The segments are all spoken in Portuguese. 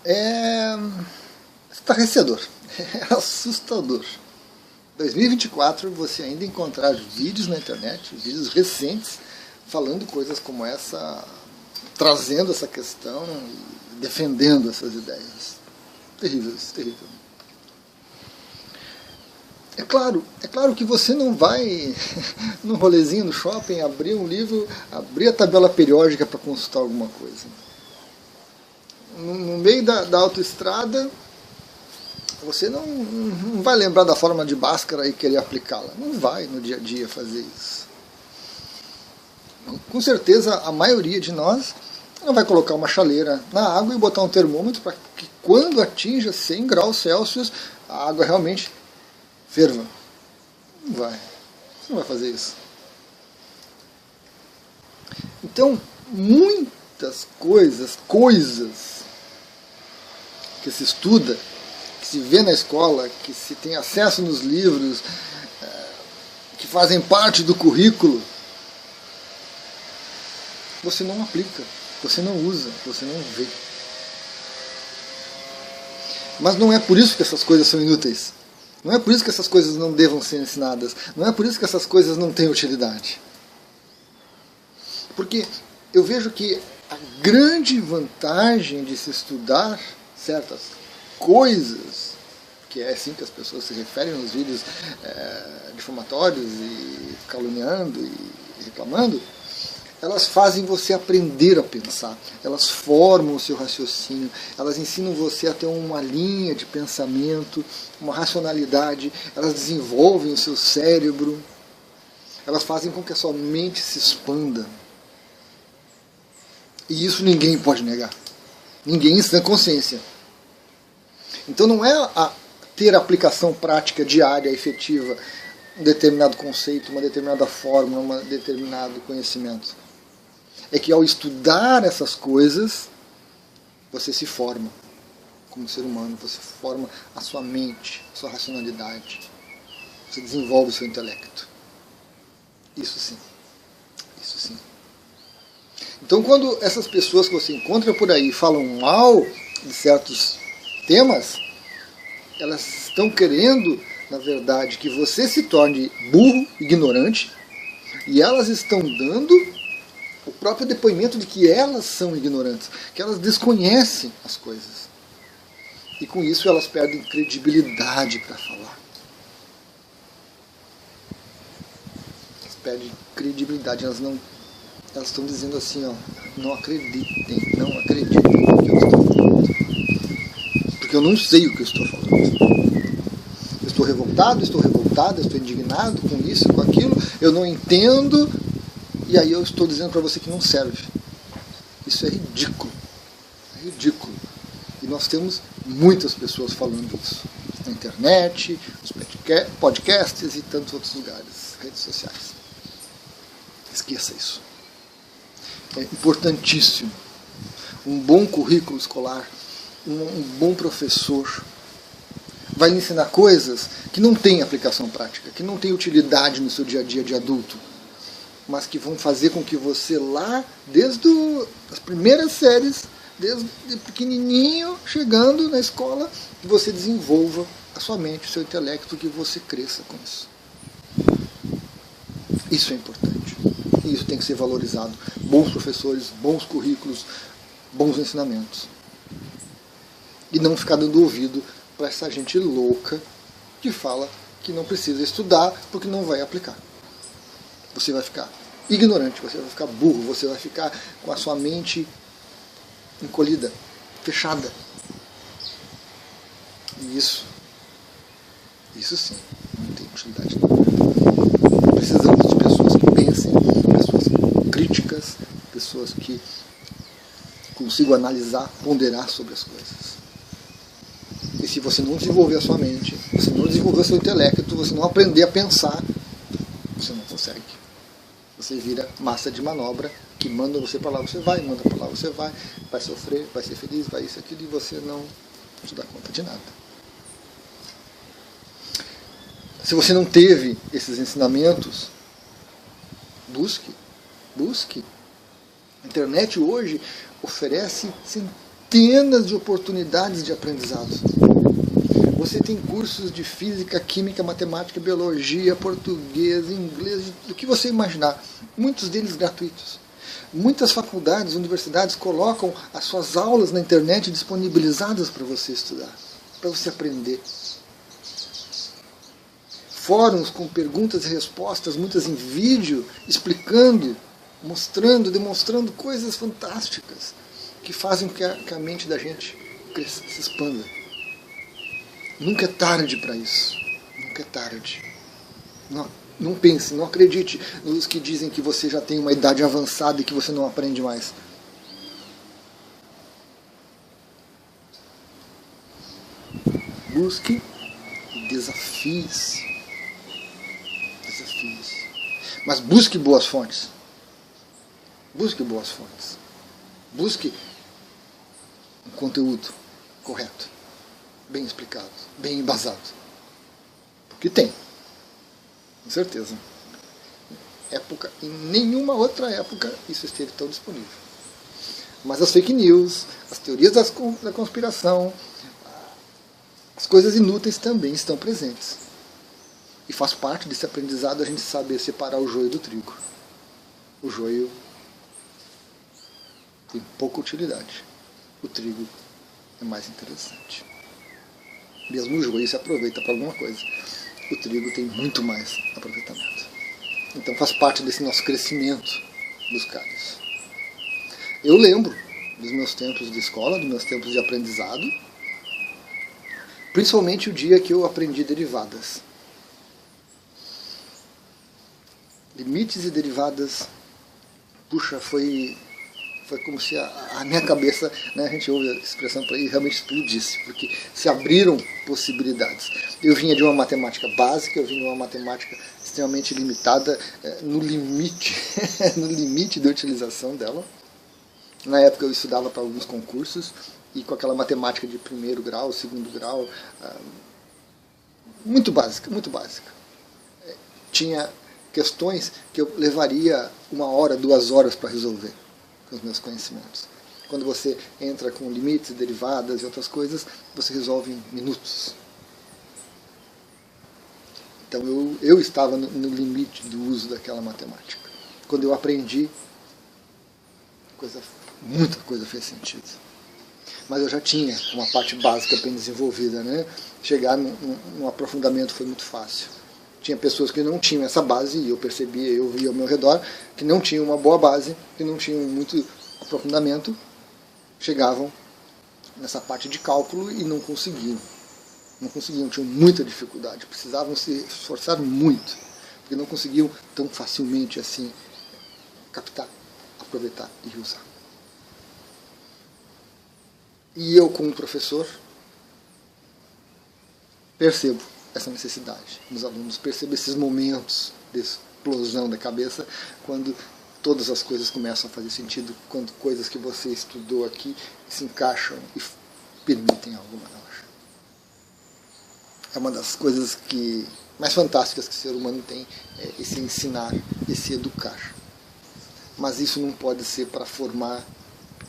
É estarrecedor, é assustador. 2024 você ainda encontrar vídeos na internet, vídeos recentes, falando coisas como essa, trazendo essa questão, defendendo essas ideias. Terrível isso, terrível. É claro que você não vai num rolezinho no shopping, abrir um livro, abrir a tabela periódica para consultar alguma coisa. No meio da autoestrada, você não vai lembrar da fórmula de Bhaskara e querer aplicá-la. Não vai no dia a dia fazer isso. Com certeza a maioria de nós não vai colocar uma chaleira na água e botar um termômetro para que quando atinja 100 graus Celsius a água realmente ferva. Não vai. Você não vai fazer isso. Então, muitas coisas que se estuda, que se vê na escola, que se tem acesso nos livros, que fazem parte do currículo, você não aplica, você não usa, você não vê. Mas não é por isso que essas coisas são inúteis. Não é por isso que essas coisas não devam ser ensinadas. Não é por isso que essas coisas não têm utilidade. Porque eu vejo que a grande vantagem de se estudar certas coisas, que é assim que as pessoas se referem nos vídeos difamatórios e caluniando e reclamando, elas fazem você aprender a pensar, elas formam o seu raciocínio, elas ensinam você a ter uma linha de pensamento, uma racionalidade, elas desenvolvem o seu cérebro, elas fazem com que a sua mente se expanda. E isso ninguém pode negar. Ninguém em sã consciência. Então não é ter aplicação prática diária, efetiva, um determinado conceito, uma determinada forma, um determinado conhecimento. É que ao estudar essas coisas, você se forma como ser humano, você forma a sua mente, a sua racionalidade, você desenvolve o seu intelecto. Isso sim. Isso sim. Então quando essas pessoas que você encontra por aí falam mal de certos temas, elas estão querendo, na verdade, que você se torne burro, ignorante, e elas estão dando o próprio depoimento de que elas são ignorantes, que elas desconhecem as coisas. E com isso elas perdem credibilidade para falar. Elas perdem credibilidade, elas estão dizendo assim, ó, não acreditem no que eu estou falando. Porque eu não sei o que eu estou falando. Eu estou revoltado, estou indignado com isso, com aquilo, eu não entendo. E aí eu estou dizendo para você que não serve. Isso é ridículo. É ridículo. E nós temos muitas pessoas falando isso. Na internet, nos podcasts e tantos outros lugares, redes sociais. Esqueça isso. É importantíssimo. Um bom currículo escolar, um bom professor vai ensinar coisas que não têm aplicação prática, que não têm utilidade no seu dia a dia de adulto, mas que vão fazer com que você lá, desde as primeiras séries, desde pequenininho, chegando na escola, que você desenvolva a sua mente, o seu intelecto, que você cresça com isso. Isso é importante. E isso tem que ser valorizado. Bons professores, bons currículos, bons ensinamentos. E não ficar dando ouvido para essa gente louca que fala que não precisa estudar porque não vai aplicar. Você vai ficar ignorante, você vai ficar burro, você vai ficar com a sua mente encolhida, fechada. E isso sim, não tem utilidade nenhuma. Precisamos de pessoas que pensem, pessoas críticas, pessoas que consigam analisar, ponderar sobre as coisas. E se você não desenvolver a sua mente, você não desenvolver o seu intelecto, você não aprender a pensar, você não consegue. Você vira massa de manobra, que manda você para lá, você vai, manda para lá, você vai sofrer, vai ser feliz, vai isso, aquilo, e você não se dá conta de nada. Se você não teve esses ensinamentos, busque. A internet hoje oferece centenas de oportunidades de aprendizado. Você tem cursos de física, química, matemática, biologia, português, inglês, do que você imaginar. Muitos deles gratuitos. Muitas faculdades, universidades colocam as suas aulas na internet disponibilizadas para você estudar, para você aprender. Fóruns com perguntas e respostas, muitas em vídeo, explicando, mostrando, demonstrando coisas fantásticas que fazem com que a mente da gente cresça, se expanda. Nunca é tarde para isso. Nunca é tarde. Não pense, não acredite nos que dizem que você já tem uma idade avançada e que você não aprende mais. Busque e desafie-se. Mas busque boas fontes. Busque boas fontes. Busque um conteúdo correto, bem explicado, bem embasado. Porque tem. Com certeza. Em nenhuma outra época isso esteve tão disponível. Mas as fake news, as teorias da conspiração, as coisas inúteis também estão presentes. E faz parte desse aprendizado a gente saber separar o joio do trigo. O joio tem pouca utilidade. O trigo é mais interessante. Mesmo o joio se aproveita para alguma coisa. O trigo tem muito mais aproveitamento. Então faz parte desse nosso crescimento buscar isso. Eu lembro dos meus tempos de escola, dos meus tempos de aprendizado, principalmente o dia que eu aprendi derivadas. Limites e derivadas, puxa, foi como se a minha cabeça, né, a gente ouve a expressão por aí, realmente explodisse, porque se abriram possibilidades. Eu vinha de uma matemática básica, eu vinha de uma matemática extremamente limitada, no limite, no limite da utilização dela. Na época eu estudava para alguns concursos, e com aquela matemática de primeiro grau, segundo grau, muito básica, muito básica. Tinha questões que eu levaria 1 hora, 2 horas para resolver com os meus conhecimentos. Quando você entra com limites, derivadas e outras coisas, você resolve em minutos. Então eu estava no limite do uso daquela matemática. Quando eu aprendi, muita coisa fez sentido. Mas eu já tinha uma parte básica bem desenvolvida, né? Chegar num aprofundamento foi muito fácil. Tinha pessoas que não tinham essa base, e eu percebia, eu via ao meu redor, que não tinham uma boa base, que não tinham muito aprofundamento, chegavam nessa parte de cálculo e não conseguiam. Não conseguiam, tinham muita dificuldade, precisavam se esforçar muito, porque não conseguiam tão facilmente assim captar, aproveitar e usar. E eu, como professor, percebo essa necessidade nos alunos, percebo esses momentos de explosão da cabeça, quando todas as coisas começam a fazer sentido, quando coisas que você estudou aqui se encaixam e permitem algo maior. É uma das coisas mais fantásticas que o ser humano tem, é esse ensinar, esse educar. Mas isso não pode ser para formar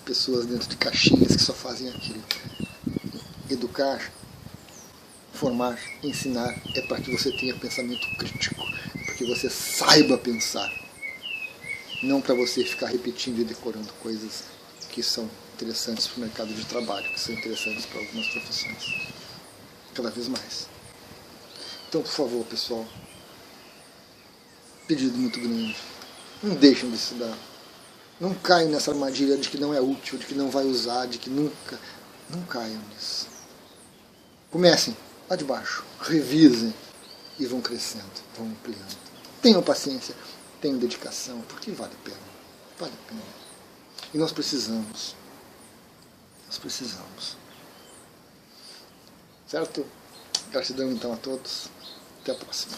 pessoas dentro de caixinhas que só fazem aquilo. Educar, formar, ensinar é para que você tenha pensamento crítico, para que você saiba pensar, não para você ficar repetindo e decorando coisas que são interessantes para o mercado de trabalho, que são interessantes para algumas profissões, cada vez mais. Então, por favor, pessoal, pedido muito grande, não deixem de estudar, não caiam nessa armadilha de que não é útil, de que não vai usar, de que nunca, não caiam nisso. Comecem lá de baixo, revisem e vão crescendo, vão ampliando. Tenham paciência, tenham dedicação, porque vale a pena. Vale a pena. E nós precisamos. Nós precisamos. Certo? Gratidão então a todos. Até a próxima.